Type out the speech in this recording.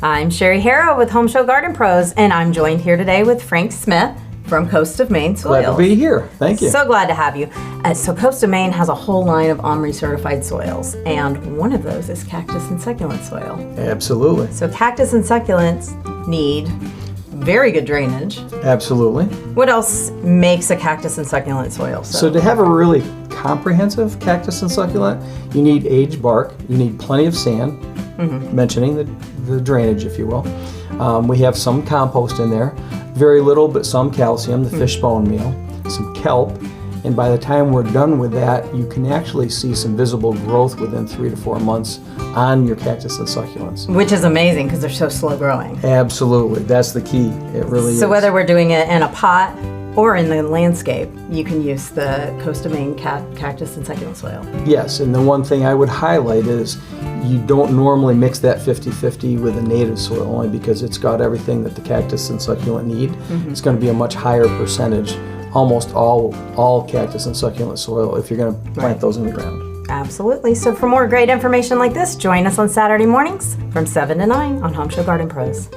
I'm Sherri Harrah with HomeShowGardenPros, and I'm joined here today with Frank Smith from Coast of Maine Soils. Glad to be here. Thank you. So glad to have you. So Coast of Maine has a whole line of OMRI-certified soils, and one of those is cactus and succulent soil. Absolutely. So cactus and succulents need very good drainage. Absolutely. What else makes a cactus and succulent soil? So to have a really comprehensive cactus and succulent, you need aged bark, you need plenty of sand, mentioning the drainage, if you will. We have some compost in there, very little, but some calcium, the fish bone meal, some kelp, and by the time we're done with that, you can actually see some visible growth within 3 to 4 months on your cactus and succulents. Which is amazing because they're so slow growing. Absolutely, that's the key. It really is. So whether we're doing it in a pot or in the landscape, you can use the Coast of Maine cactus and succulent soil. Yes, and the one thing I would highlight is you don't normally mix that 50-50 with a native soil, only because it's got everything that the cactus and succulent need. It's going to be a much higher percentage, almost all cactus and succulent soil, if you're going to plant those in the ground. Absolutely. So for more great information like this, join us on Saturday mornings from 7 to 9 on Home Show Garden Pros.